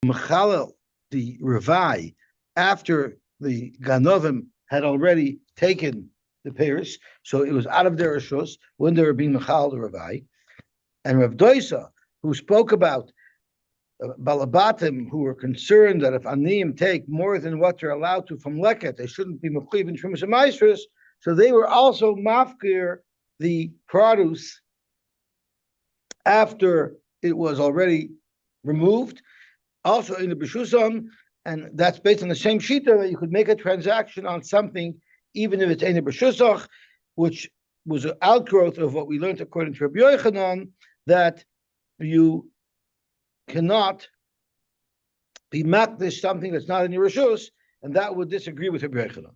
Mechalel, the Revai, after the Ganovim had already taken the parish, so it was out of their rishus when they were being Mechal the Revai. And Rav Doisa, who spoke about Balabatim, who were concerned that if Aniyim take more than what they're allowed to from Leket, they shouldn't be Mechiv in Shumas and Maestros, so they were also Mafkir the produce after it was already removed, also in the B'Shusam, and that's based on the same shita that you could make a transaction on something, even if it's Ein B'Shusach, which was an outgrowth of what we learned according to Rabbi Yochanan, that you cannot be makdish something that's not in your rishus, and that would disagree with Rabbi Yochanan.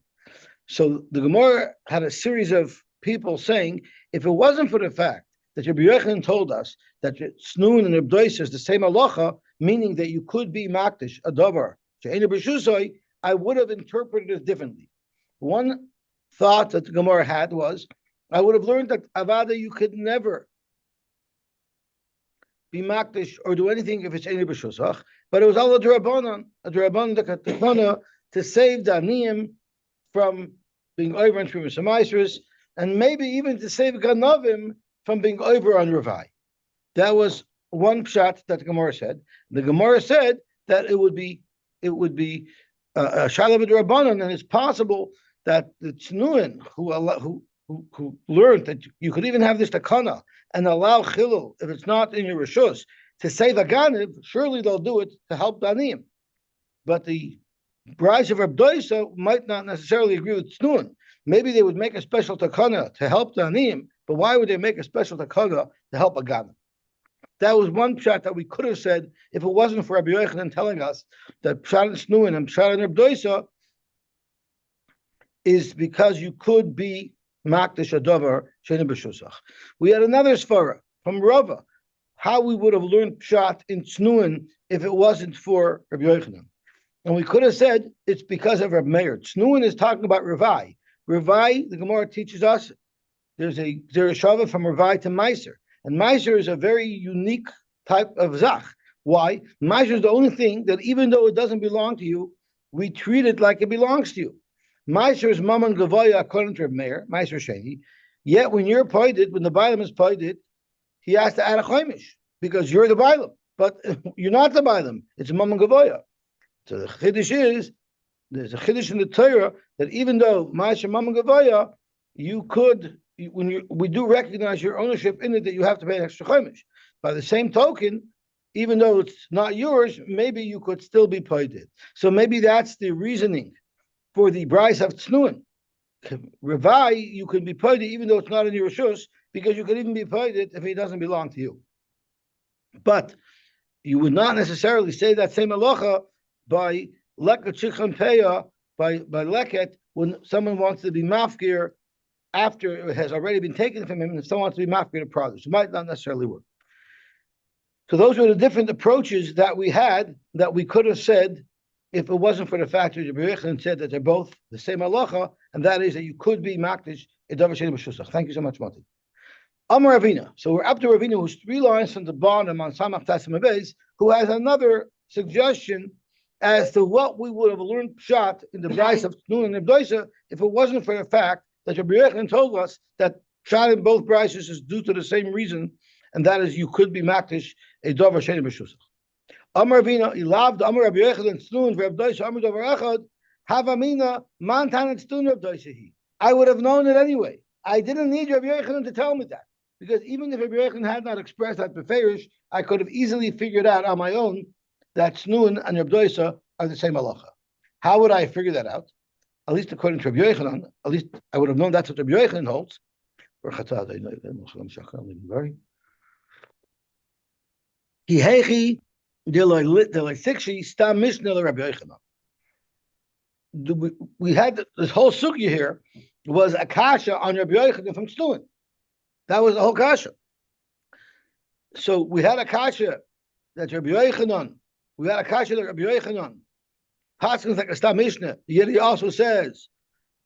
So the Gemara had a series of people saying, if it wasn't for the fact that Rabbi Yochanan told us that Snun and Abdois is the same halacha, meaning that you could be makdish a davar she'ein b'shusoi, I would have interpreted it differently. One thought that the Gemara had was, I would have learned that avada you could never be makdish or do anything if it's any b'shusach, but it was all a drabanan to save the aniyim from being over on Trumas Amaisris, and maybe even to save Ganovim from being over on Revai. That was one pshat that the Gemara said. The Gemara said that it would be a Shalom Drabanan, and it's possible that the Tznuin who learned that you could even have this takana and allow chilul if it's not in your rishus to save a ganiv, surely they'll do it to help the aniyim. But the Bryce of Reb Doisa might not necessarily agree with Tznuin. Maybe they would make a special takana to help the aniyim, but why would they make a special takana to help a ganiv? That was one pshat that we could have said if it wasn't for Rabbi Yochanan telling us that pshat and Tznuin and pshat and Reb Doisa is because you could be makdish adover she'ein b'shusach. We had another svara from Rava, how we would have learned pshat in Tznuin if it wasn't for Rabbi Yochanan. And we could have said it's because of Reb Meir. Tznuin is talking about Revai. Revai, the Gemara teaches us, there's a shava from Revai to Meiser. And Meiser is a very unique type of zach. Why? Meiser is the only thing that even though it doesn't belong to you, we treat it like it belongs to you. Meiser is Mammon Gavoya according to Reb Meir, Meiser Sheni. Yet when you're poided, when the Bailam is poided, he has to add a chaimish because you're the Bailam. But you're not the Bailam. It's Mammon Gavoya. So the chiddush is, there's a chiddush in the Torah that even though Ma'aseh Mammon Gavoya, you could, we do recognize your ownership in it, that you have to pay an extra chaimish. By the same token, even though it's not yours, maybe you could still be paid. So maybe that's the reasoning for the Bryce of Tznuin. Revai, you can be paid even though it's not in your rishus, because you could even be paid if it doesn't belong to you. But you would not necessarily say that same halacha by leket shikhan peya, by leket, when someone wants to be mafkir after it has already been taken from him, and if someone wants to be mafkir to produce, it might not necessarily work. So those were the different approaches that we had that we could have said if it wasn't for the fact that Rabbi Yochanan said that they're both the same halacha, and that is that you could be makdish edavar she'ein b'shusach. Thank you so much, Mati. Amar Ravina. So we're up to Ravina, who's 3 lines from the bottom on Samach Tasim Abayz, who has another suggestion as to what we would have learned pshat in the Bryce of Tznuin and Abdoisa if it wasn't for the fact that Rabbi Yochanan told us that pshat in both Bryces is due to the same reason, and that is you could be makdish edavar she'ein b'shusach. Amar Ravina, he loved Amar Rabbi Yochanan Tznuin for Abdoisa Amar Davar Echad Havamina Mantan Tznuin Abdoisa. I would have known it anyway. I didn't need Rabbi Yochanan to tell me that, because even if Rabbi Yochanan had not expressed that beferish, I could have easily figured out on my own that Tznuin and Abdoisa are the same halacha. How would I figure that out? At least according to Rabbi Yochanan, at least I would have known that's what Rabbi Yochanan holds. We had this whole sugya here was a kasha on Rabbi Yochanan from Tznuin. That was the whole kasha. So we had a kasha that Rabbi Yochanan, Paskin's like a Stam Mishnah. Yet he also says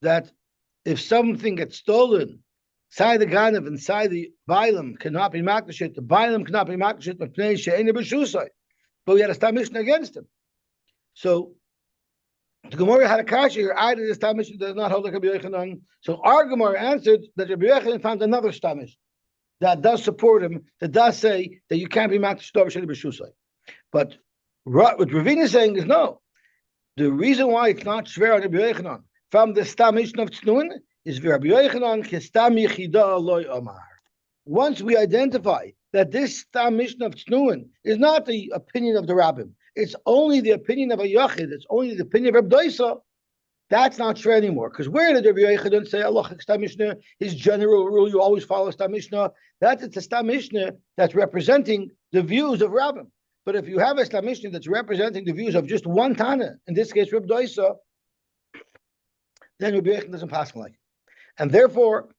that if something gets stolen, inside the Ganav, inside the Bailam, cannot be makdashit. The Bailam cannot be makdashit. But we had a Stam Mishnah against him. So the Gemara had a kasha here. Either this Tamish does not hold like Rabbi Yochanan. So our Gemara answered that Rabbi Yochanan found another Tamish that does support him, that does say that you can't be Makdash Davar Sheni B'Shusay. But what Ravina is saying is no. The reason why it's not Shver on Rabbi Yochanan from the Tamish of Tznuin is Rabbi Yochanan Kestam Yechida Loy Omar. Once we identify that this Stam Mishnah of Tznuin is not the opinion of the Rabbim, it's only the opinion of a Yachid, it's only the opinion of Rabbi Doisa, that's not true anymore. Because where did Rabbi Yochanan say, Allah Stam Mishnah, his general rule, you always follow Stam Mishnah? It's a Stam Mishnah that's representing the views of Rabbim. But if you have a Stam Mishnah that's representing the views of just one Tana, in this case Rabbi Doisa, then Rabbi Yochanan doesn't pass like it. And therefore,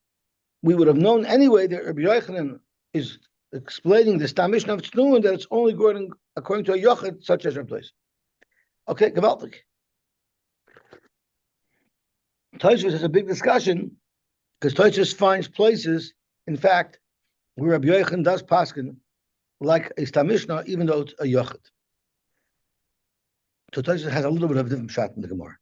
we would have known anyway that Rabbi Yochanan is explaining the Stam Mishnah of Tznuin that it's only going according to a Yochid such as Rabbi Doisa. Okay, gewaltig. Tosfos has a big discussion because Tosfos finds places, in fact, where Rabbi Yochanan does paskin like a Stam Mishnah, even though it's a Yochid. So Tosfos has a little bit of a different shot in the Gemara.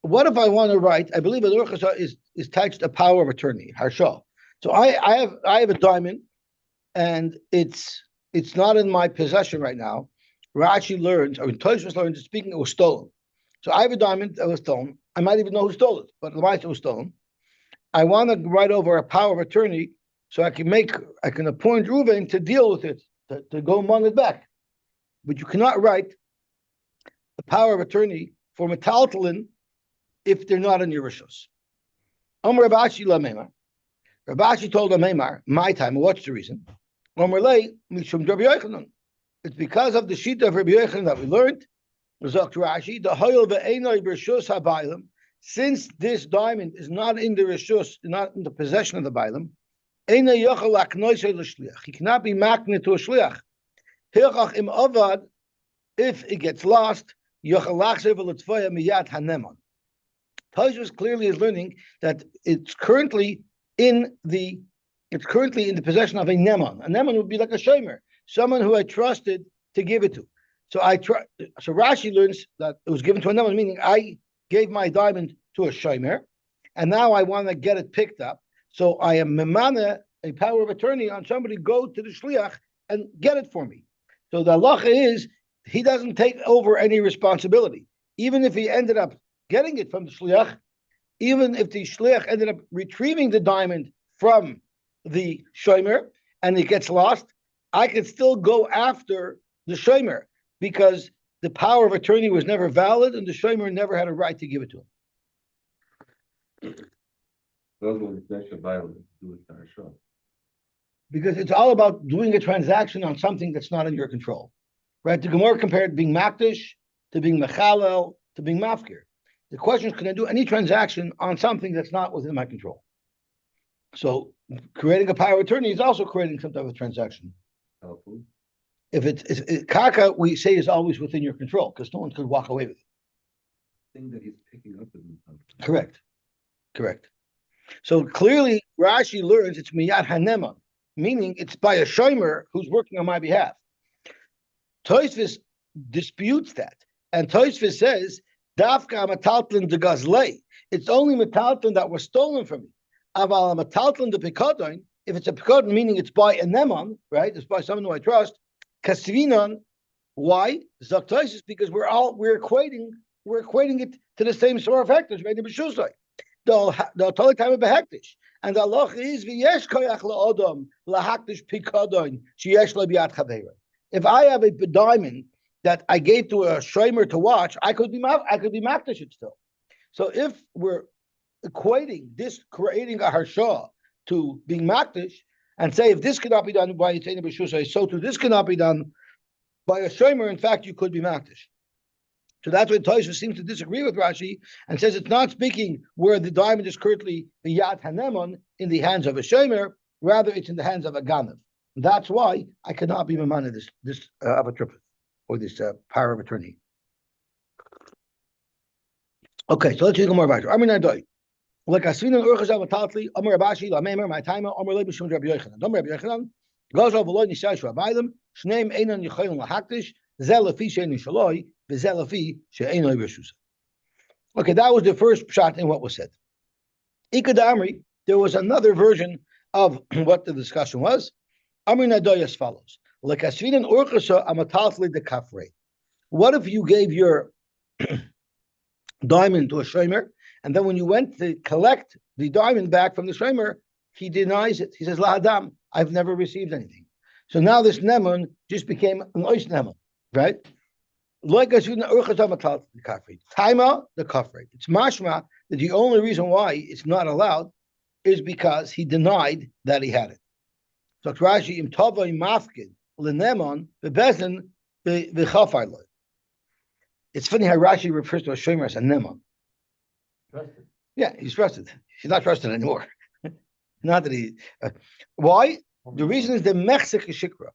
What if I want to write? I believe an urchasa is touched a power of attorney, harsha. So I have a diamond, and it's not in my possession right now. Rashi learns, or Tosfos learns, speaking, it was stolen. So I have a diamond that was stolen. I might even know who stole it, but the it was stolen. I want to write over a power of attorney so I can appoint Reuven to deal with it, to go among it back. But you cannot write the power of attorney for metaltalin if they're not in your rishos. Rabashi la Meimar. Rabashi told the Meimar, my time, what's the reason? Mishum Rabbi Yochanan. It's because of the sheet of Rabbi Yochanan that we learned. Rashi, the hoyel ve'enoi b'rishus habaylim. Since this diamond is not in the rishus, not in the possession of the baylim, enoi yochel laknoisei l'shliach. He cannot be makne to a shliach. Hilchach im avad, if it gets lost, yochel lachsev l'tzvoya miyat hanemon. Tosfos clearly is learning that it's currently in the possession of a neman. A neman would be like a shomer, someone who I trusted to give it to. So Rashi learns that it was given to a neman, meaning I gave my diamond to a shomer, and now I want to get it picked up. So I am memana, a power of attorney on somebody go to the shliach and get it for me. So the halacha is he doesn't take over any responsibility, even if he ended up getting it from the shliach, even if the shliach ended up retrieving the diamond from the shomer and it gets lost, I could still go after the shomer because the power of attorney was never valid and the shomer never had a right to give it to him. Because it's all about doing a transaction on something that's not in your control. Right? The Gemara compared being makdish to being mechalel to being mafkir. The question is, can I do any transaction on something that's not within my control? So creating a power of attorney is also creating some type of transaction. If it's kaka, we say is always within your control because no one could walk away with it. Thing that he's picking up is Correct. So clearly Rashi learns it's miyat haneman, meaning it's by a shomer who's working on my behalf. Tosfos disputes that, and Tosfos says Dafka metaltlin de gazlei. It's only metaltlin that was stolen from me. Aval metaltlin de pikadon. If it's a pikadon, meaning it's by a neman, right? It's by someone who I trust. Kasvinon. Why? Zaktosis, because we're equating it to the same sort of factors. Right? The totally time of behektish. And the Allah is v'yesh koyach la'odam lahaktish pikadon sheyesh lebiat chaveira. If I have a diamond that I gave to a shomer to watch, I could be makdish it still. So if we're equating this, creating a harsha to being makdish, and say if this cannot be done by a Yitzhak b'shusay, so too this cannot be done by a shomer. In fact, you could be makdish. So that's why Tosfos seems to disagree with Rashi and says it's not speaking where the diamond is currently the yad hanemon in the hands of a shomer, rather it's in the hands of a ganav. That's why I cannot be mamana this of a triplet or this power of attorney. Okay, so let's read more about it. Amar Nadoi. Like Asvina Urchazav Tatli, Amar Abashi, La Meimer, my timer, Amar Lebishum Rabbi Yochanan. Amar Rabbi Yochanan, Goes over lo nishay shu abaylim shneim einon yichayim lahaktish zelafi sheinu shaloi v'zelafi she'eino b'shusa. Okay, that was the first shot in what was said. Ikadamri, there was another version of what the discussion was. Amri nadoy as follows: lekasvinan urchasa amataltli de kafrei. What if you gave your diamond to a shomer, and then when you went to collect the diamond back from the shomer, he denies it. He says, "La adam, I've never received anything." So now this nemun just became an ois nemun, right? Like Taima the kafre. It's mashma that the only reason why it's not allowed is because he denied that he had it. So Rashi im tova im mafkid lenemon bebezin v'chafar lo. It's funny how Rashi refers to a shomer as a nemon. Trusted. Yeah, he's trusted. He's not trusted anymore. Not that he. Why? The reason is the mechsek shikra.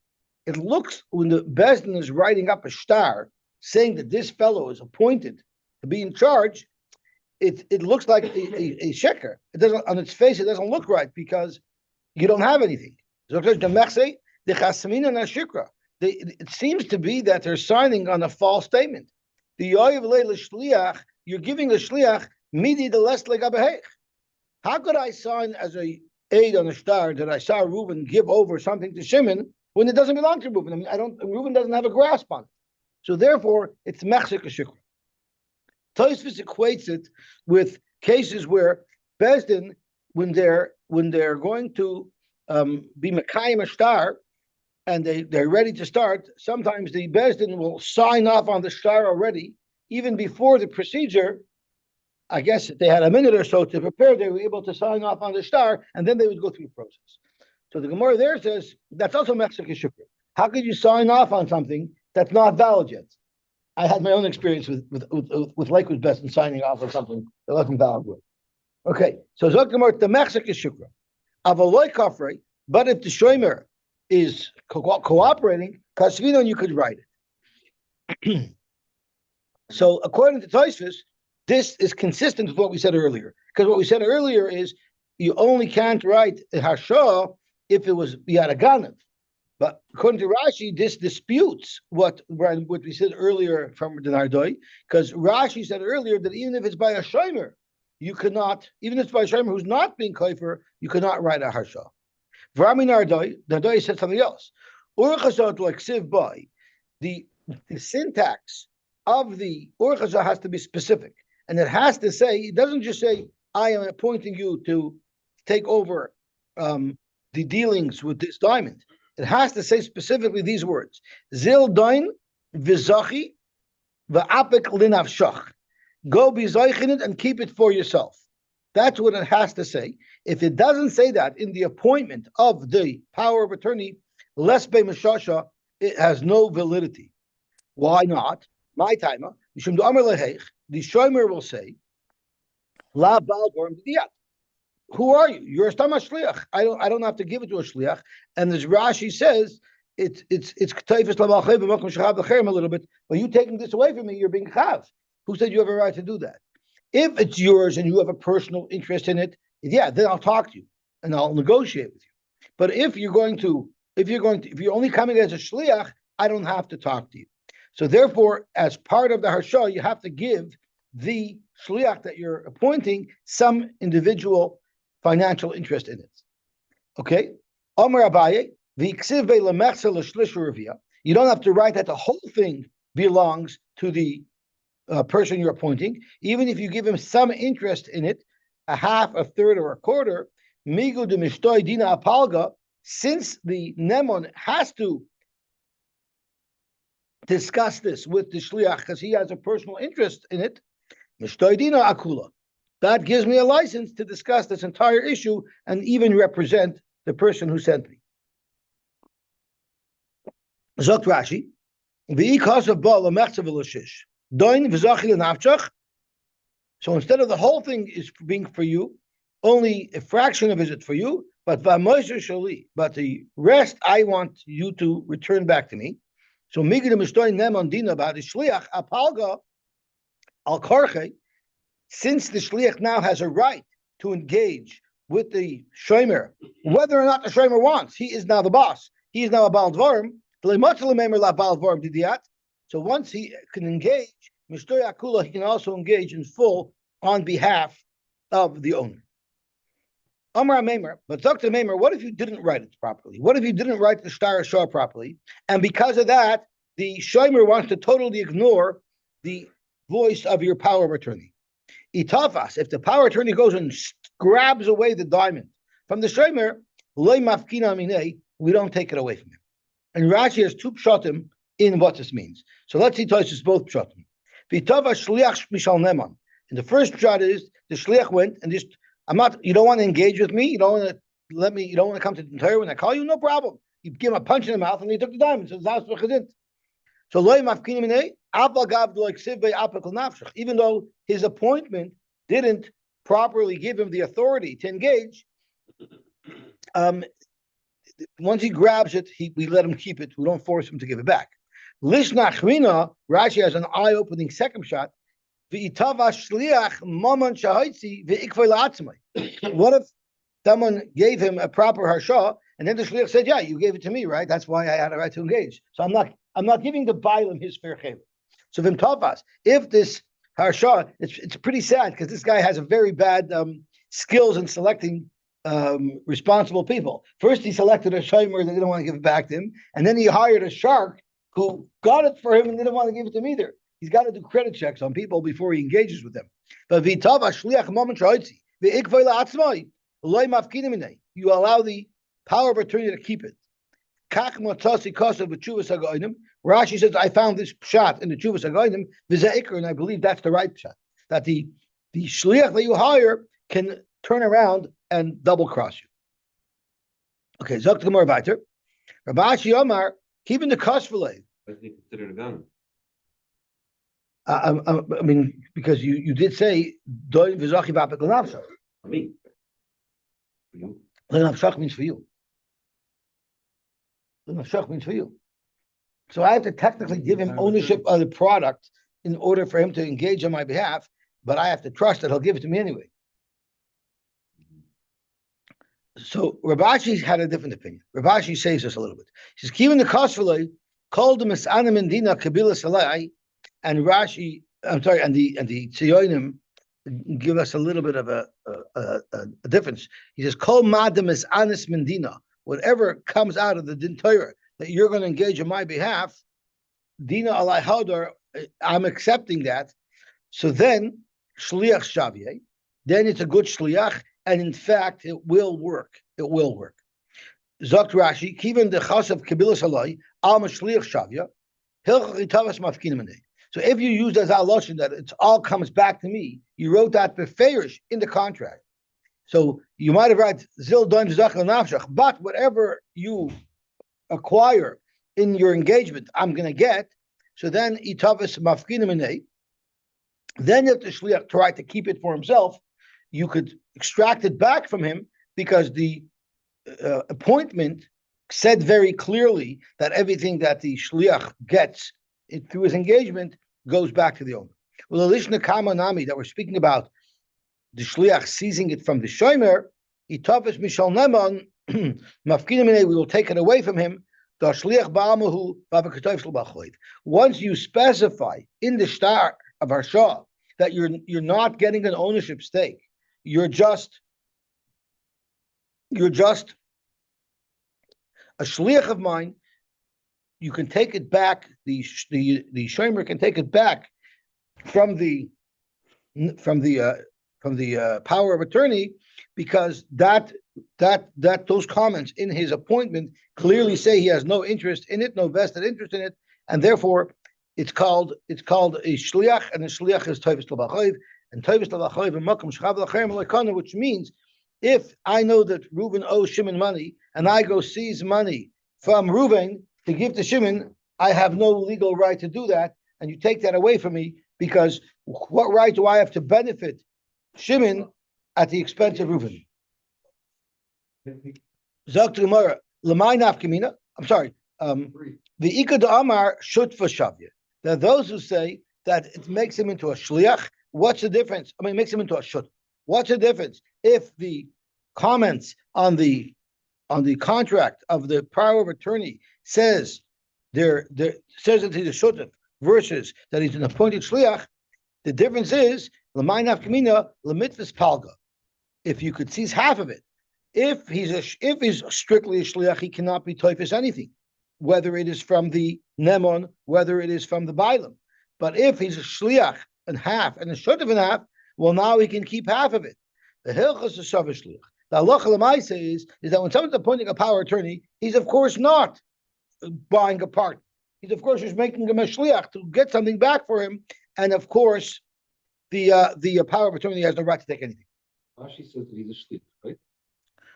It looks when the bezdin is writing up a star saying that this fellow is appointed to be in charge. It looks like a sheker. It doesn't on its face. It doesn't look right because you don't have anything. It seems to be that they're signing on a false statement. You're giving the shliach midi the less legabehech. How could I sign as a aid on a star that I saw Reuben give over something to Shimon when it doesn't belong to Reuben? I mean, Reuben doesn't have a grasp on it. So therefore, it's mechsek shikra. Tosfos equates it with cases where bezdin, when they're going to be mekayim a star, and they're ready to start, sometimes the bezdin will sign off on the star already, even before the procedure. I guess if they had a minute or so to prepare, they were able to sign off on the star, and then they would go through the process. So the Gemara there says that's also mechsek shikra. How could you sign off on something that's not valid yet? I had my own experience with Lakewood Best and signing off on something that wasn't valid with. Okay, so Zok Gemara the mechsek is shikra. Avaloi kafrei, but if the shomer is cooperating, kasvinon you could write it. So according to Tosfos, this is consistent with what we said earlier. Because what we said earlier is you only can't write a hashah if it was biyad ganav. But according to Rashi, this disputes what we said earlier from the Nardoi, because Rashi said earlier that even if it's by a shomer, you cannot, even if it's by a shomer who's not being kofer, you cannot write a hashah. Vrami Nardoi said something else. Urchasot like siv by the syntax of the urchasah has to be specific, and it has to say, it doesn't just say I am appointing you to take over the dealings with this diamond. It has to say specifically these words: Zil doin v'zachi v'apik linavshach. Go be zeichin and keep it for yourself. That's what it has to say. If it doesn't say that in the appointment of the power of attorney, les be mashasha, it has no validity. Why not? My timer. The shomer will say, La bal gorm b'diyat. Who are you? You're a stam shliach. I don't have to give it to a shliach. And as Rashi says, it's k'tayfus lamalchei b'makom shechav l'cherem a little bit. But you taking this away from me, you're being chav. Who said you have a right to do that? If it's yours and you have a personal interest in it, yeah, then I'll talk to you and I'll negotiate with you. But if you're only coming as a shliach, I don't have to talk to you. So therefore, as part of the harsha, you have to give the shliach that you're appointing some individual financial interest in it. Okay? Omer Abaye, v'iksiv be'lemechsel l'shlish revia. You don't have to write that the whole thing belongs to the person you're appointing, even if you give him some interest in it, a half, a third, or a quarter. Migu de mishtoi dina apalga, since the nemon has to discuss this with the shliach because he has a personal interest in it, mishtoi dina akula. That gives me a license to discuss this entire issue and even represent the person who sent me. Zokt Rashi, so instead of the whole thing is being for you, only a fraction of it for you, but the rest I want you to return back to me. So since the shliach now has a right to engage with the shomer, whether or not the shomer wants, he is now the boss. he is now a Baal Dvarim. So once he can engage, Mishtoy Akula, he can also engage in full on behalf of the owner. Amar Meimer, but Dr. Meimer, what if you didn't write it properly? What if you didn't write the Shtar Shah properly? And because of that, the Shomer wants to totally ignore the voice of your power of attorney. Itafas, if the power of attorney goes and grabs away the diamond from the Shomer, we don't take it away from him. And Rashi has two pshatim in what this means. So let's see Tosis both pshatim. And the first pshat is the shliach went and just, you don't want to engage with me, you don't want to let me, you don't want to come to the Torah when I call you, no problem. You give him a punch in the mouth and he took the diamond. So even though his appointment didn't properly give him the authority to engage, once he grabs it, we let him keep it. We don't force him to give it back. Lishnachrina, Rashi has an eye-opening second shot. What if someone gave him a proper harsha, and then the shliach said, "Yeah, you gave it to me, right? That's why I had a right to engage. So I'm not giving the bailam his fair chayv." So v'imtavas, if this harsha, it's pretty sad because this guy has a very bad skills in selecting responsible people. First, he selected a shomer that didn't want to give it back to him, and then he hired a shark who got it for him and didn't want to give it to him either. He's got to do credit checks on people before he engages with them. But you allow the power of attorney to keep it. Rashi says, I found this pshat in the Chuvas Hagoyim, and I believe that's the right pshat. That the shliach that you hire can turn around and double cross you. Okay, Zok Gemara weiter. Rabashi Omar, keeping the kosvele. What's he considered a gun? I mean, because you did say doin v'zachi v'apik l'nafshach. For me. For you. L'nafshach means for you. L'nafshach means for you. So I have to technically give him ownership of the product in order for him to engage on my behalf, but I have to trust that he'll give it to me anyway. So Rabashi had a different opinion. Rabashi says this a little bit. He says, "Kivin the kosvele called the misanim indina kabila salai." And Rashi, I'm sorry, and the Tziyonim give us a little bit of a difference. He says, "Kol madam is anis mendina." Whatever comes out of the din Torah that you're going to engage on my behalf, dina alai hadar, I'm accepting that. So then shliach shavye, then it's a good shliach, and in fact, it will work. It will work. Zok Rashi, kiven the chas of kabilas alai al shliach shavya, hilchach itavas mafkinim. So if you use as aloshin that it all comes back to me, you wrote that beferish in the contract. So you might have write zil don zachal nafshach, but whatever you acquire in your engagement, I'm going to get. So then itavis mafkinim. Then if the shliach tried to keep it for himself, you could extract it back from him because the appointment said very clearly that everything that the shliach gets through his engagement goes back to the owner. Well, the Lishna Kama Nami that we're speaking about, the shliach seizing it from the shomer, itafes mishal neman mafkinim, we will take it away from him. The shliach ba'amahu b'avakatoyv shel b'choiv. Once you specify in the star of Harsha that you're not getting an ownership stake, you're just a shliach of mine. You can take it back. The shomer can take it back from the power of attorney because that those comments in his appointment clearly say he has no interest in it, no vested interest in it, and therefore it's called a shliach, and the shliach is toivus l'bachayv, and toivus l'bachayv and makom shchav l'chem l'kana, which means if I know that Reuven owes Shimon money and I go seize money from Reuven to give to Shimon, I have no legal right to do that, and you take that away from me because what right do I have to benefit Shimon at the expense of Reuven? Zok to Gemara, l'may nafkamina. I'm sorry. The Ikad Amar Shutfa Shavya. There are those who say that it makes him into a shliach. What's the difference? I mean, it makes him into a shut. What's the difference if the comments on the on the contract of the power of attorney says there says that he's a shutef versus that he's an appointed shliach, the difference is l'may nafkamina l'mitzvahs palga. If you could seize half of it, if he's strictly a shliach, he cannot be toifus anything, whether it is from the nemon, whether it is from the bailam. But if he's a shliach and half and a shutef and half, well, now he can keep half of it. The hilchos is shav shliach. The halacha l'maisa is that when someone's appointing a power attorney, he's of course not buying a part. He's of course just making him a shliach to get something back for him, and of course the power of attorney has no right to take anything. Rashi says that he's a shliach, right?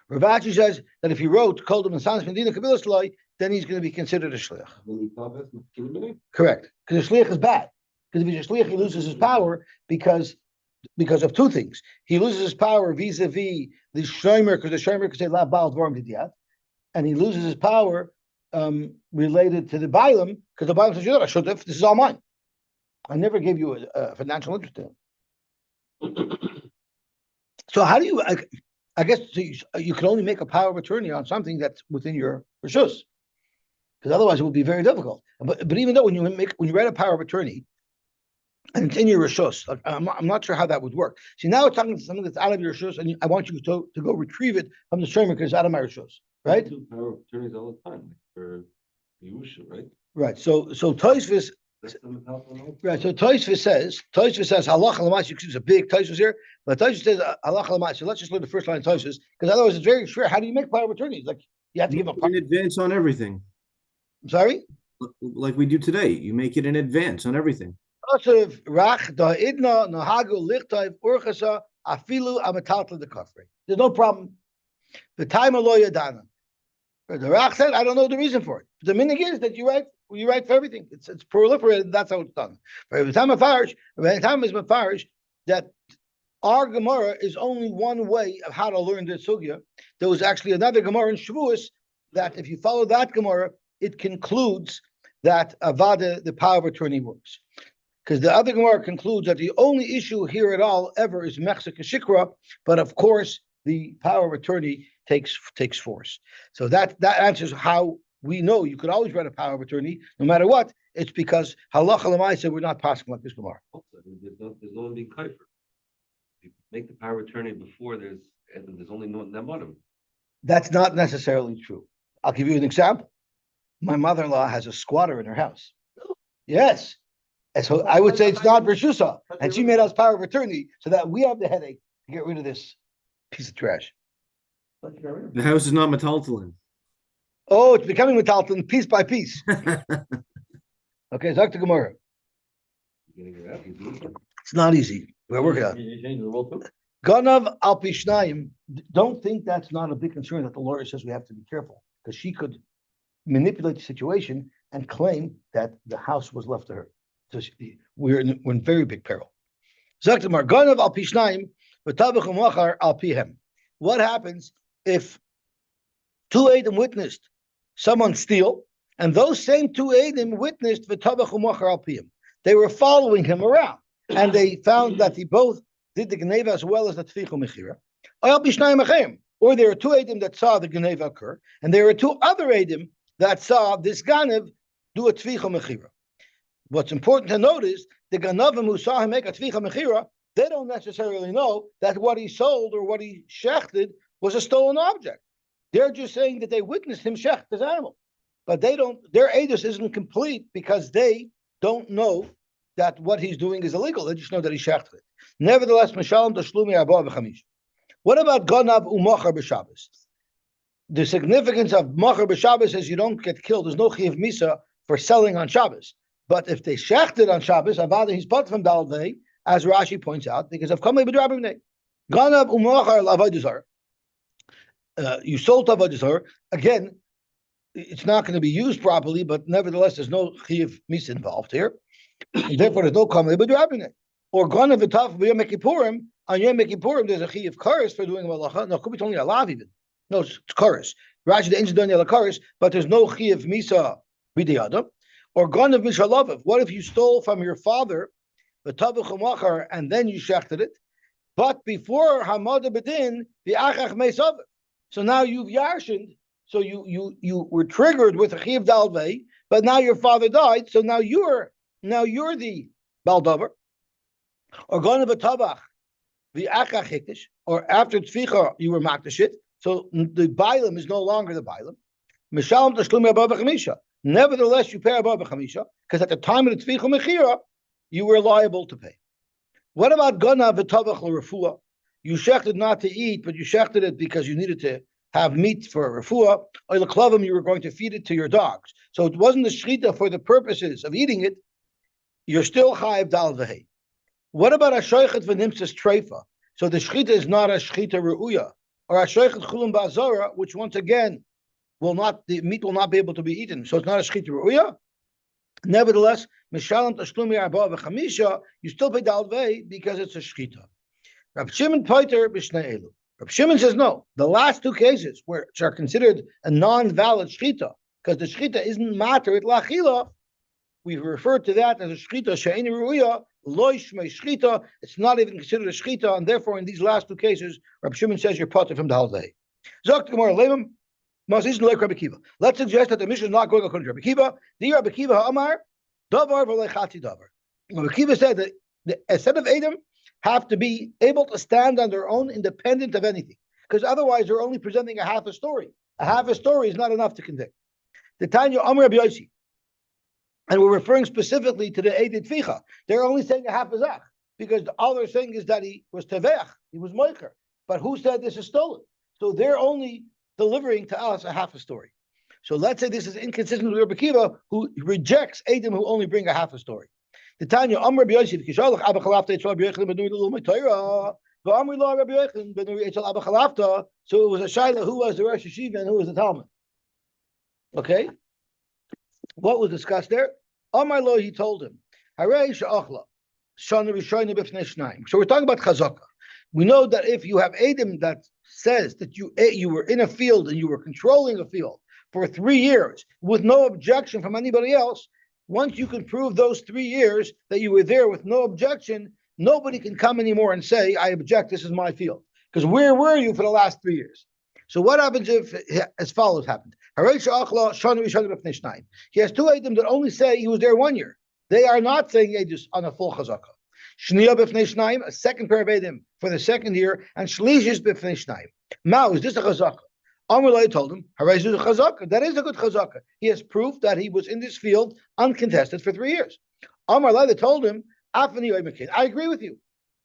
Rav Ashi says that if he wrote "Kol dem Sanas Medina Kabilas Loi," then he's going to be considered a shliach. Correct, because a shliach is bad. Because if he's a shliach, he loses his power because of two things. He loses his power vis-a-vis the shomer, because the shomer could say "La Baal Dvarim Didyat," and he loses his power related to the bailam, because the bailam says, "You're not a shutef. This is all mine. I never gave you a financial interest in it." So how do you? I guess you can only make a power of attorney on something that's within your reshus, because otherwise it would be very difficult. But even though when you write a power of attorney and it's in your reshus, I'm not sure how that would work. See, now it's talking to something that's out of your reshus, and I want you to go retrieve it from the shomer because it's out of my reshus, right? Do power of attorneys all the time, like for Yosy, right? Right. So Tosfos. Right, so Tosfos says halacha l'maisa. You can see there's a big Tosfos here, but Tosfos says halacha l'maisa. So let's just learn the first line of Tosfos, because otherwise it's very short. How do you make power of attorneys? Like you have to give a in advance on everything. I'm sorry, like we do today. You make it in advance on everything. There's no problem. The time of lawyer dana. The Rach said, I don't know the reason for it. The minig is that you write for everything. It's proliferated. That's how it's done. By the time is mafarish, that our Gemara is only one way of how to learn the sugya. There was actually another Gemara in Shavuos that if you follow that Gemara, it concludes that avada, the power of attorney, works. Because the other Gemara concludes that the only issue here at all ever is mechzek shikra, but of course the power of attorney takes force. So that answers how we know you could always write a power of attorney no matter what. It's because halacha l'maisa we're not passing like this Gemara. There's no one being kaifer. You make the power of attorney before there's only no nemonim. That's not necessarily true. I'll give you an example. My mother-in-law has a squatter in her house. Yes. And so I would say it's not Rishusa. And she made us power of attorney so that we have the headache to get rid of this piece of trash. The house is not metaltalin. Oh, it's becoming metaltalin piece by piece. Okay, Dr. Gemara. It's not easy. We're working on it. Ganav al pishnayim. Don't think that's not a big concern that the lawyer says we have to be careful, because she could manipulate the situation and claim that the house was left to her. So we're in very big peril. Zaktamar Ganav al pishnayim v'tabach u'machar al pihem. What happens if two Adam witnessed someone steal, and those same two Adam witnessed v'tabach u'machar al pihem? They were following him around, and they found that he both did the Geneva as well as the Tfichu Mechira. Or there are two Adam that saw the Geneva occur, and there are two other Adam that saw this Ganev do a Tfichu Mechira. What's important to note is the Ganavim who saw him make a Tficha Mechira, they don't necessarily know that what he sold or what he shechted was a stolen object. They're just saying that they witnessed him shecht this animal. But they don't, their edus isn't complete because they don't know that what he's doing is illegal. They just know that he shechted it. Nevertheless, Mishalom Tashlumi Abba B'Chamish. What about Ganav U'Machar B'Shabbos? The significance of Machar B'Shabbos is you don't get killed. There's no Chiv Misa for selling on Shabbos. But if they shechted on Shabbos, Avada he's put from Dalvei, as Rashi points out, because of Kamei B'Drabim Ganav U'Machar L'Avodah you sold Avodah Zarah. Again, it's not going to be used properly, but nevertheless, there's no Chiv Misa involved here. And therefore, there's no Kamei B'Drabim Or Ganav V'Taf B'Yom Kippurim. On Yom Kippurim, there's a Chiv Karis for doing Malacha. No, it could be only a lav even. No, it's Karis. Rashi the Injid Daniel Karis, but there's no Chiv Misa B'Diyada. Or Ganav Mishalav. What if you stole from your father the Tavuch Machar and then you shechted it? But before Hamada Bedin, the Achach Meisav. So now you've yarshened So you were triggered with a chiv dalvei, but now your father died, so now you're the baldover. Or going to tabach the achachikdish, or after tzvicha you were makdashit, so the bailam is no longer the bailam. Mishalom tashlumi above chamisha. Nevertheless, you pay above chamisha because at the time of the tzvicha mechira you were liable to pay. What about gana v'tabach l'refuah? You shechted not to eat, but you shechted it because you needed to have meat for refuah. Or the klavim, you were going to feed it to your dogs. So it wasn't the shechita for the purposes of eating it. You're still chayiv dal v'hei. What about a shoichet v'nimtzas treifa? So the shechita is not a shechita re'uya, or a shoichet chulum ba'azara, which once again the meat will not be able to be eaten. So it's not a shechita re'uya. Nevertheless, mishalam tashlumi arba v'chamisha, you still pay dal v'hei because it's a shechita. Rab Shimon Poiter b'shnei elu. Rab Shimon says no. The last two cases, which are considered a non-valid shechita, because the shechita isn't matter at lachila, we refer to that as a shechita she'eni ruya loy shmei shechita. It's not even considered a shechita, and therefore, in these last two cases, Rab Shimon says you're potter from the halvei. Zok Gemara leimim masisn like Rabbi Kiva. Let's suggest that the mission is not going according to Rabbi Kiva. The Rabbi Kiva ha'amar davar v'lechati davar. Rabbi Kiva said that a set of Edom have to be able to stand on their own, independent of anything, because otherwise they're only presenting a half a story. A half a story is not enough to convict. The Tanya Amr Rabbi Yosy, and we're referring specifically to the Eidit Ficha. They're only saying a half a zach, because all they're saying is that he was teveach, he was moicher. But who said this is stolen? So they're only delivering to us a half a story. So let's say this is inconsistent with Rabbi Kiva, who rejects Edom who only bring a half a story. The Tanya Amr Rabbi Yosef Kishalach Abba Chalafta Eitzal Rabbi Yechon Benuri L'Lumay Torah V'Amri Lo Rabbi Yechon Benuri Eitzal Abba Chalafta. So it was a shaila who was the Rosh Yeshiva and who was the Talmud. Okay, what was discussed there? Amar Lo, he told him, Harei Sha'achla Shana Rishayna B'Fnei Shnaim. So we're talking about chazaka. We know that if you have Edom that says that you were in a field and you were controlling a field for 3 years with no objection from anybody else. Once you can prove those 3 years that you were there with no objection, nobody can come anymore and say, I object, this is my field. Because where were you for the last 3 years? So what happens if, as follows happened? He has 2 Edom that only say he was there 1 year. They are not saying Edus on a full chazakah. A second pair of Edom for the 2nd year, and Shlishis b'fnei Shnayim. Now, is this a chazakah? Amrullah told him, that is a good chazakah. He has proof that he was in this field uncontested for 3 years. Amrullah told him, I agree with you.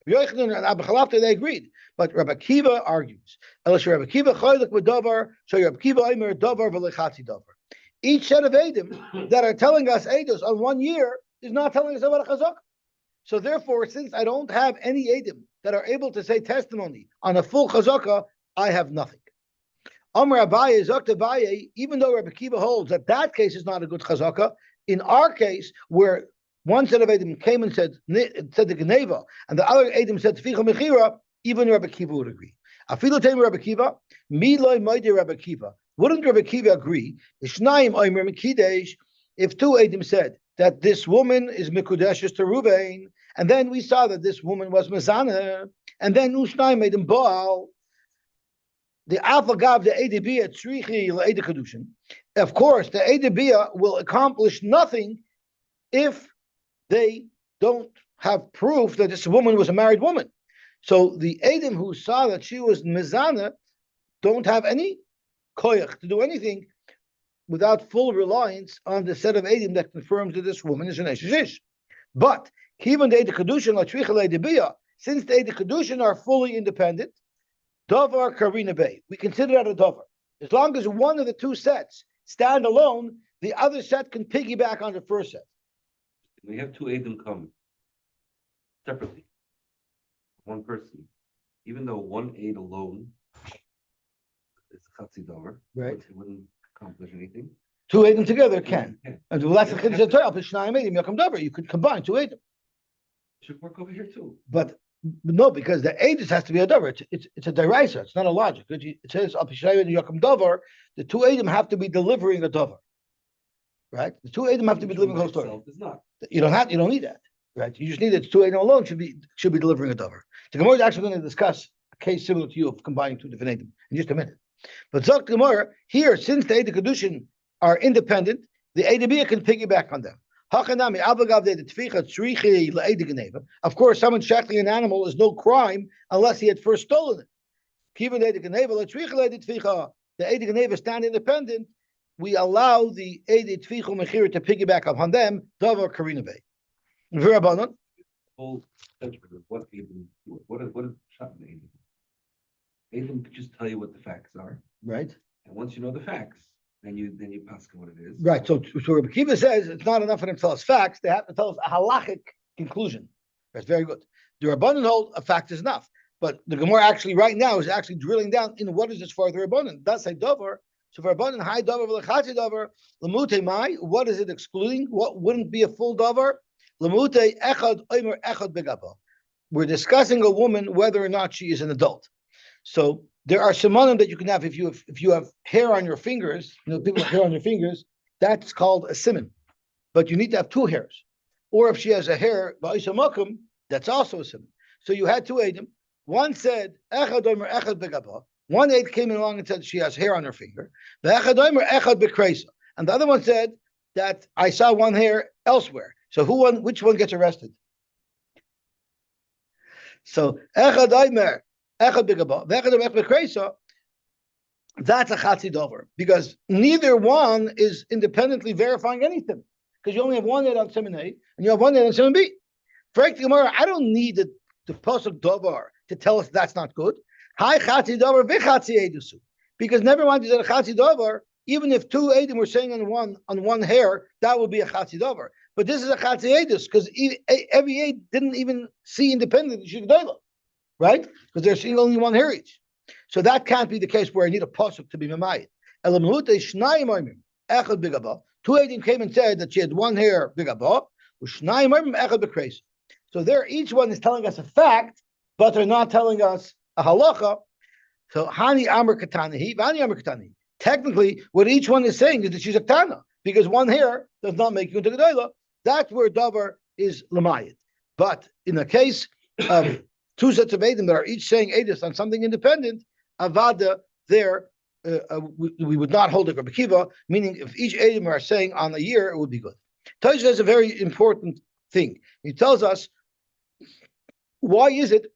Yochanan and Abba Chalafta, they agreed. But Rabbi Kiva argues. Each set of Edom that are telling us Eidos on 1 year is not telling us about a chazakah. So therefore, since I don't have any Edom that are able to say testimony on a full chazakah, I have nothing. Amr Abaye, Zokta Abaye, even though Rabbi Kiva holds that case is not a good chazakah, in our case, where one set of Edom came and said the Geneva, and the other Edom said Tficha Mechira, even Rabbi Kiva would agree. Afilu Teimu Rabbi Kiva, Miloi Moide Rabbi Kiva. Wouldn't Rabbi Kiva agree? Ishnaim Oimer Mekidesh, if 2 Edom said that this woman is Mikudeshes to Ruvain, and then we saw that this woman was Mezanah, and then Ushnaim made him Baal. The Afagav, the Edibiyah, Tzrichi, L'Ede Kedushin. Of course, the Edibiyah will accomplish nothing if they don't have proof that this woman was a married woman. So the Edom who saw that she was Mezana don't have any koyach to do anything without full reliance on the set of Edom that confirms that this woman is an Eshish. But even the Ede Kedushin, L'Tzrichi, L'Edibiyah, since the Ede Kedushin are fully independent, Davar Karina Bay. We consider that a Davar. As long as one of the 2 sets stand alone, the other set can piggyback on the first set. We have 2 Edom come separately. One person. Even though 1 aid alone is Chatzi Davar, right? It wouldn't accomplish anything. 2 Edom together can. Yeah. And that's the Chiddush HaTorah. B'Shnayim Edom Yakum Davar. You could combine 2 Edom. Should work over here too. But no, because the Edus has to be a davar. It's a deraisa. It's not a logic. It says Al Pishayim Yakum Davar. The 2 Edom have to be delivering a davar, right? The 2 Edom have to be delivering a whole story. You don't need that, right? You just need that 2 Edom alone should be delivering a davar. The Gemara is actually going to discuss a case similar to you of combining 2 different Edom in just a minute. But Zok Gemara, here, since the Eid Kedushin are independent, the Eid Bia can piggyback on them. Of course, someone shackling an animal is no crime unless he had first stolen it. The Eid Geneva stand independent. We allow the Eid Tfichu Mechira to piggyback upon them. Davar Karina Bay. V'Rabbanan. Whole judgment of what Adam, what is shot in Adam? Adam could just tell you what the facts are, Right. and once you know the facts, then you pass what it is. Right. So Rabbi Kiva says it's not enough for them to tell us facts; they have to tell us a halachic conclusion. That's very good. The Rabbanan hold a fact is enough, but the Gemara actually right now is actually drilling down in what is this for the Rabbanan. Does say davar. So for Rabbanan, high davar v'lechatzi davar lemute mai. What is it excluding? What wouldn't be a full davar? Lemute echad omer echad begaba. We're discussing a woman whether or not she is an adult. So there are simonim that you can have if you have hair on your fingers. People have hair on their fingers. That's called a simon, but you need to have two hairs. Or if she has a hair ba'isamakum, that's also a simon. So you had two edim. One said echad omer echad begaba. One aid came along and said she has hair on her finger. Echad omer echad bekreisa. And the other one said that I saw one hair elsewhere. So which one gets arrested? So echad omer echad begaba, echad omer echad bekreisa. That's a chatzi dover because neither one is independently verifying anything. Because you only have one head on Simon A and you have one head on Simon B. For Gemara, I don't need the pasuk dover to tell us that's not good. Hi chatzi dover v'chatzi edusu. Because never mind is that a chatzi dover. Even if two edim were saying on one hair, that would be a chatzi dover. But this is a chatzi edus because every eid didn't even see independently shigdayla, right? Because they're seeing only one hair each. So that can't be the case where I need a pasuk to be memayit. Two edim came and said that she had one hair bigaba. So there, each one is telling us a fact, but they're not telling us a halacha. So hani amar katanihi, vani amar katanihi. Technically, what each one is saying is that she's a tana, because one hair does not make you into gedayla. That's where davar is lamayit. But in the case of two sets of edim that are each saying edus on something independent, avada there we would not hold it Rabbi Kiva, meaning if each edim are saying on a year, it would be good. Tosha has a very important thing. He tells us why is it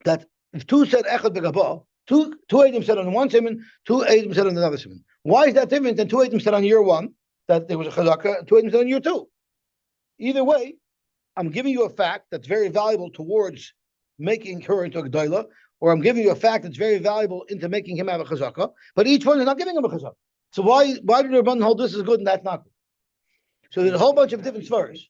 that if two said echad begaba, two edim said on one simon, two edim said on another simon. Why is that different than two edim said on year one that there was a chazaka, two edim said on year two? Either way, I'm giving you a fact that's very valuable towards making her into a g'dayla, or I'm giving you a fact that's very valuable into making him have a chazaka, but each one is not giving him a chazaka. So why do the Rabbanan hold this is good and that's not good? So there's a whole bunch of different svaras.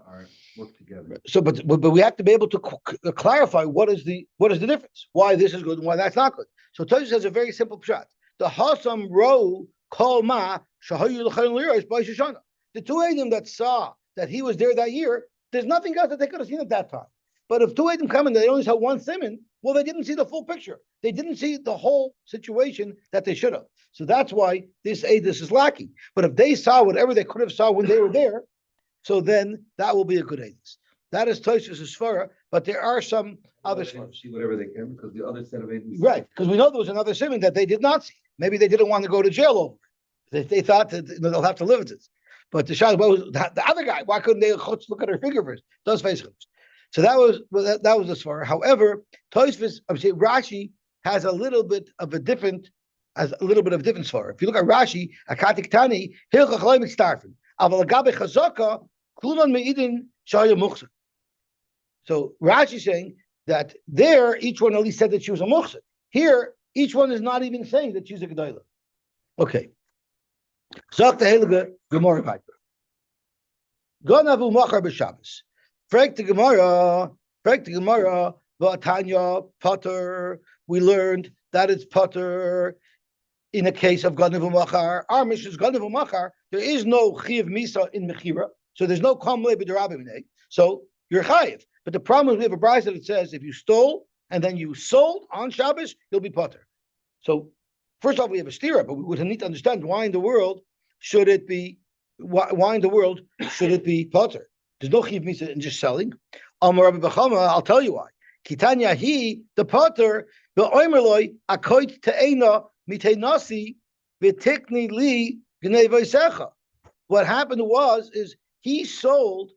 Are work together. So, but we have to be able to clarify what is the difference, why this is good and why that's not good. So Tosha says a very simple shot. The hasam ro kol ma shahayu l'chayin liros by Shoshana. The two edim that saw that he was there that year, there's nothing else that they could have seen at that time. But if two edim come and they only saw one simon, well, they didn't see the full picture. They didn't see the whole situation that they should have. So that's why this edus is lacking. But if they saw whatever they could have saw when they were there, so then that will be a good edus. That is Tosha's svara, but there are some other svaras. See whatever they can because the other set of agents. Right, because we know there was another simon that they did not see. Maybe they didn't want to go to jail over it. They thought that they'll have to live with it. But the shah, the other guy, why couldn't they look at her finger first? Does face it. So that was the svara. However, Tosfos, Rashi has a little bit of a different svara. If you look at Rashi, Akatik Tani, Hilchach Loimik Starfin, Aval Agabe Chazaka, Klunan Meidin Shaya Muchzik. So Rashi is saying that there, each one at least said that she was a muchzik. Here, each one is not even saying that she's a gedayla. Okay. Zok the Heilige Gemara Piper. Gonavu Machar b'Shabbos. Frek the Gemara, V'atanya Potter. We learned that it's Potter in a case of Gonavu Machar. Our mission is Gonavu Machar. There is no Chiv Misa in Mechira, so there's no Kamle b'Derabim. So you're Chayiv. But the problem is we have a brayso that says if you stole and then you sold on Shabbos, you'll be Potter. So first off, we have a stira, but we would need to understand why in the world should it be Potter? There's no chiv misa in just selling. I'll tell you why. Kitanya the Potter Be'oimerloi akoit te'ena miteinasi v'tikni li gnei v'secha. What happened is he sold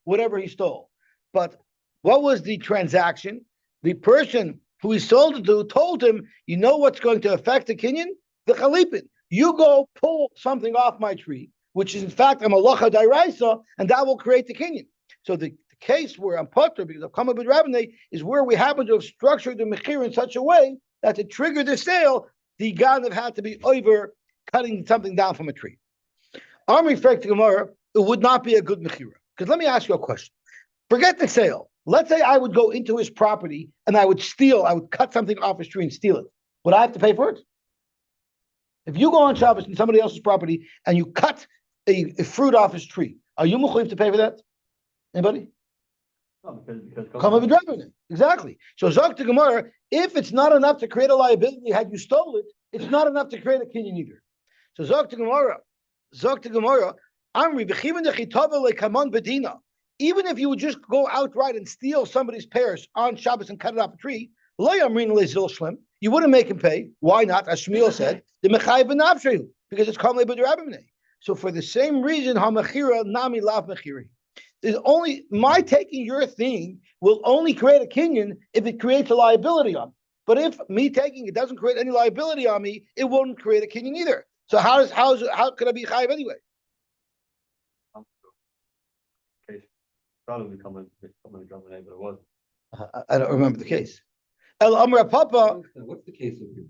whatever he stole. But what was the transaction? The person who he sold it to told him, you know what's going to affect the kinyan? The chalipin. You go pull something off my tree, which is in fact a malacha dairaisa, and that will create the kinyan. So the case where I'm potter because of Kama B'Rabbaneh is where we happen to have structured the mechir in such a way that to trigger the sale, the ganav had to be over cutting something down from a tree. I'm referring to Gemara, it would not be a good mechira. Because let me ask you a question. Forget the sale. Let's say I would go into his property and I would cut something off his tree and steal it. Would I have to pay for it? If you go on Shabbos in somebody else's property and you cut a fruit off his tree, are you mechuyev to pay for that? Anybody? No, because Exactly. So Zok to Gemara, if it's not enough to create a liability had you stole it, it's not enough to create a kinyan either. So Zok to Gemara, Amri b'chivin dechitava lekamon bedina. Even if you would just go outright and steal somebody's pears on Shabbos and cut it off a tree, lo yamrin lezil shlem, you wouldn't make him pay. Why not? As Shmuel said, the mechayev b'nafshehu, because it's kamle b'derabimnei. So for the same reason, hamachira nami lav mechiri. Is only my taking your thing will only create a kinyan if it creates a liability on me. But if me taking it doesn't create any liability on me, it won't create a kinyan either. So how could I be chayiv anyway? Probably coming to drum but it wasn't. I don't remember the case. El Amra Papa. What's the case of you?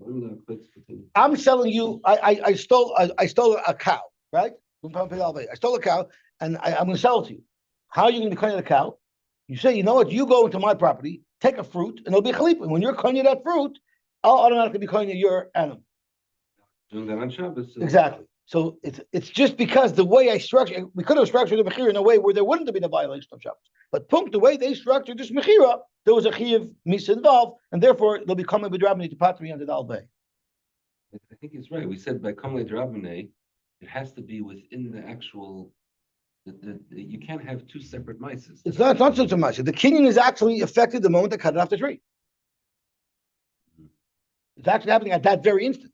I'm selling you. I stole a cow, right? I stole a cow, and I'm going to sell it to you. How are you going to be cutting the cow? You say, you know what? You go into my property, take a fruit, and it'll be chalipin. When you're cutting that fruit, I'll automatically be cutting your animal. Doing that on Shabbos. Exactly. So it's just because the way I structured, we could have structured the mechira in a way where there wouldn't have been a violation of Shabbos. But the way they structured this mechira, there was a chiyav misa involved, and therefore they'll be coming with Rabbani to patri under the Albay. I think he's right. We said by Kamle Drabane, it has to be within the actual. You can't have two separate mices. It's not such a mice. The kinyan is actually affected the moment they cut it off the tree. It's actually happening at that very instant.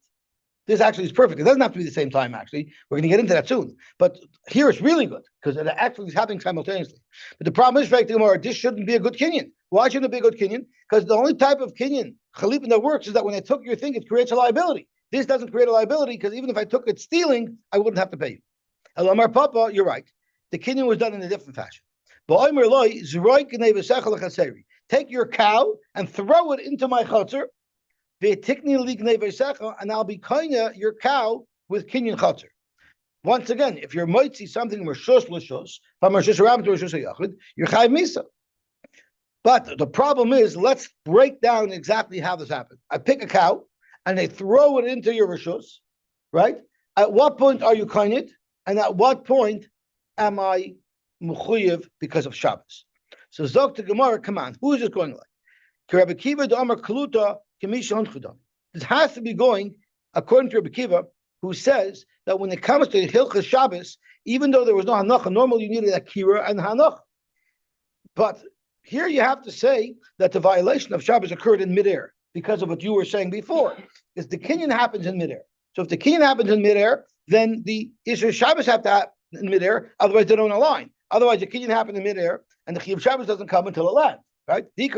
This actually is perfect. It doesn't have to be the same time, actually. We're going to get into that soon. But here it's really good because it actually is happening simultaneously. But the problem is, right, this shouldn't be a good kinyan. Why shouldn't it be a good kinyan? Because the only type of kinyan, chalipin, that works is that when I took your thing, it creates a liability. This doesn't create a liability because even if I took it stealing, I wouldn't have to pay you. Elamar Papa, you're right. The kinyan was done in a different fashion. Take your cow and throw it into my chutzner, and I'll be kinda your cow with kinyan chutzner. Once again, if you're moitzi something rishus l'shus, from rishus rabbin to rishus yachid, you're chayv misa. But the problem is, let's break down exactly how this happened. I pick a cow and they throw it into your rishus, right? At what point are you kinyan? And at what point am I mechuyev because of Shabbos? So Zok to Gemara, come on, who is this going like? Rabbi Kiva d'Amar Kaluta Kemisha Honchudam. This has to be going according to Rabbi Kiva, who says that when it comes to Hilchas Shabbos, even though there was no Hanacha, normally you needed Akira and Hanacha. But here you have to say that the violation of Shabbos occurred in midair because of what you were saying before. Because the kinyan happens in midair. So if the kinyan happens in midair, then the Isra Shabbos have to happen in midair, otherwise they don't align. Otherwise, the kinyan happened in midair, and the Chiyuv Shabbos doesn't come until it lands, right? The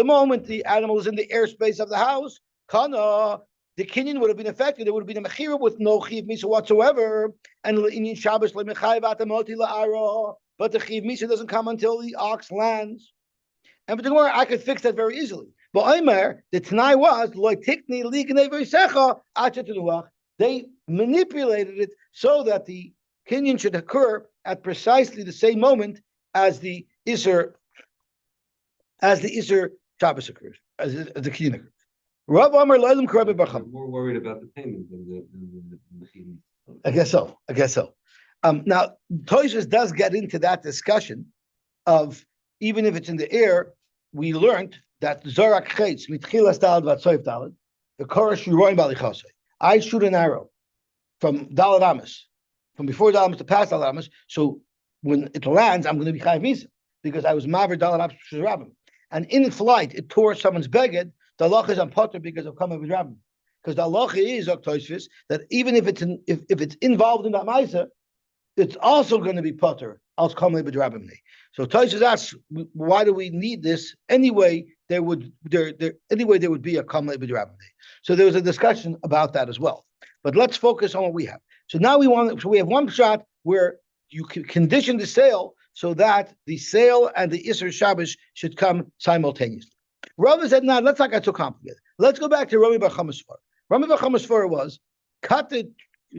moment the animal is in the airspace of the house, the kinyan would have been affected. There would have been a mechira with no Chiyuv Misa whatsoever, and in Shabbos but the Chiyuv Misa doesn't come until the ox lands. And for the Gemara, I could fix that very easily. But Omer, the Tanai was they manipulated it so that the kinyan should occur at precisely the same moment as the Isser Shabbos occurs, as the kinyan occurs. Rav Amar Leilim Karabi Barcham. I'm more worried about the payment than the chiyuv. I guess so. Now, Tosfos does get into that discussion of even if it's in the air, we learned that Zorak Chetz mitchilas dalad vatsoif dalad the Korash Yuroim Balichasei. I shoot an arrow from Dalad Amos, from before Dalad Amos to past Dalad Amos. So when it lands, I'm going to be Chayiv Misa because I was Maver Dalad Amos Rabbim. and in flight it tore someone's beged, the halacha is on potter because of kamei b'drabim. Because the halacha is that even if it's involved in that ma'isa, it's also going to be potter als kamei b'drabim. So Tosfos asks, why do we need this anyway? There would be a kamei b'drabim. So there was a discussion about that as well. But let's focus on what we have. So now we have one shot where you can condition the sale so that the sale and the Isser Shabbos should come simultaneously. Rava said, "No, let's not get too complicated. Let's go back to Rami Bar Chama's svara. Rami Bar Chama's svara was,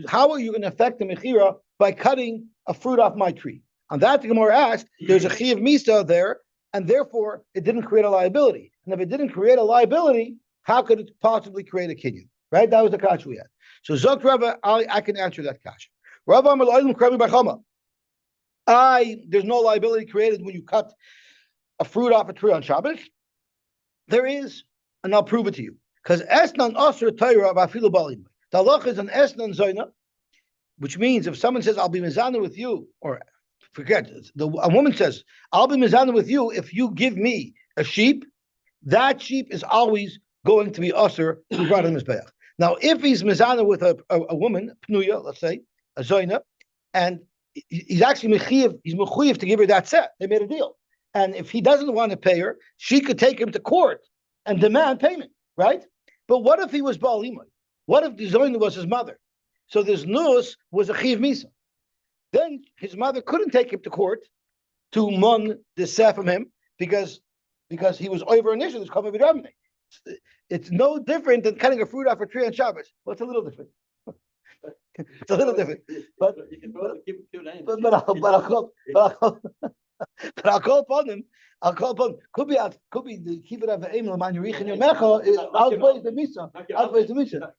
how are you going to affect the Mechira by cutting a fruit off my tree? On that, the Gemara asked, there's a Chiyav Misa there, and therefore it didn't create a liability. And if it didn't create a liability, how could it possibly create a kinyan? Right? That was the kasha we had. So Zok Rava, I can answer that kasha. Rava Amar Lo'elim Krami Bar Chama. There's no liability created when you cut a fruit off a tree on Shabbos. There is, and I'll prove it to you. Because Esnan Asr Torah Vafilu Balim. The halacha is an Esnan Zoina, which means if someone says, I'll be mizana with you, or forget, a woman says, I'll be mizana with you if you give me a sheep, that sheep is always going to be Asr who brought him Mizbeach. Now, if he's mizana with a woman, Pnuya, let's say, a Zoina, and he's actually mechuyev to give her that set. They made a deal. And if he doesn't want to pay her, she could take him to court and demand payment, right? But what if he was Baal Imai? What if the Zoina was his mother? So this Nus was a Chiv Misa. Then his mother couldn't take him to court to mon the set from him because he was over initially. It's no different than cutting a fruit off a tree on Shabbos. Well, it's a little different. It's a little different, but I'll call upon him. Could be the keep it of the aim of man Yerich in your mecha. Outweighs the misa. Outweighs the misa.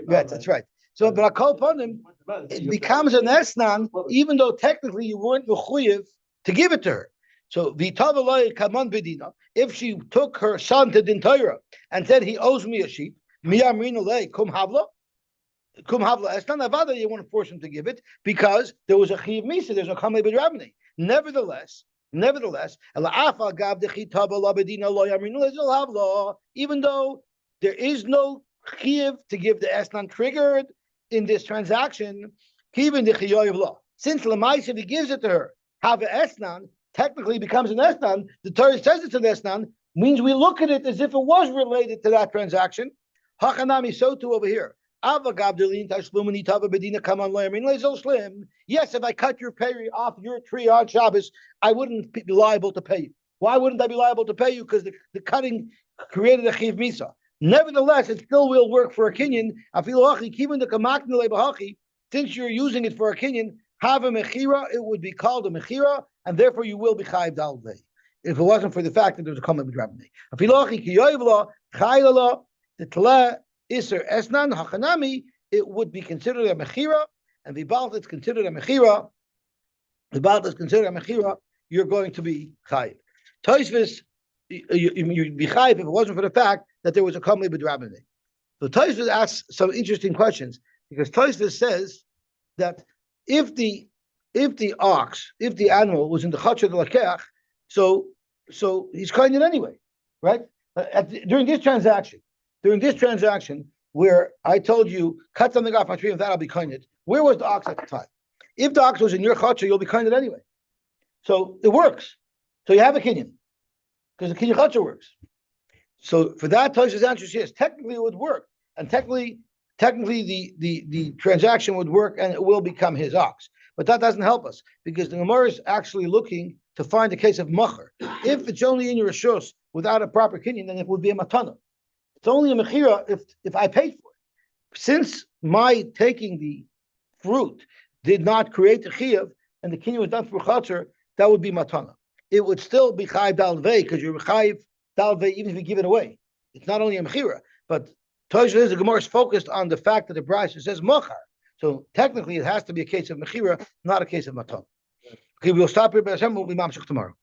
Right, that's right. So, but I'll call upon him. It becomes an esnan, even though technically you weren't mechuyev to give it to her. So v'tavaloi kaman bedina. If she took her son to Din Torah and said he owes me a sheep, miyamrinu lei kum havla. Kum havla esnan avada. You want to force him to give it because there was a chiv misa. There's no kamei b'drabnei. Nevertheless, even though there is no chiyuv to give the esnan triggered in this transaction, since Lamaisa, if he gives it to her, have an esnan, technically becomes an esnan, the Torah says it's an esnan, means we look at it as if it was related to that transaction. Hachanami, so too over here. Yes, if I cut your pay off your tree on Shabbos, I wouldn't be liable to pay you. Why wouldn't I be liable to pay you? Because the cutting created a chiv misa. Nevertheless, it still will work for a kinyan. Since you're using it for a kinyan, have a mechira, it would be called a mechira, and therefore you will be chayiv dalvei. If it wasn't for the fact that there was a common b'drabnei. Iser esnan hachanami, it would be considered a mechira, and the balt is considered a mechira. The balt is considered a mechira. You're going to be chayiv. Tosfos, you'd be chayiv if it wasn't for the fact that there was a kamli b'drabnei. So Tosfos asks some interesting questions because Tosfos says that if the animal was in the chatzah of the lakeach, so he's kind it anyway, right? During this transaction where I told you, cut something off my tree, if that I'll be kinded. Where was the ox at the time? If the ox was in your chatzah, you'll be kinded anyway. So it works. So you have a kinyan. Because the kinyan chatzah works. So for that, Tosfos' answer is yes, technically it would work. And technically the transaction would work and it will become his ox. But that doesn't help us because the Gemara is actually looking to find a case of macher. If it's only in your reshus without a proper kinyan, then it would be a matana. It's only a mechira if I paid for it. Since my taking the fruit did not create the chiyuv and the kinyan was done through chatzar, that would be matana. It would still be chayiv dalvei because you're chayiv dalvei even if you give it away. It's not only a mechira, but Tosfos says the Gemara is focused on the fact that the Brisa says machar. So technically, it has to be a case of mechira, not a case of matana. Okay, we'll stop here, but we'll be mamshich tomorrow.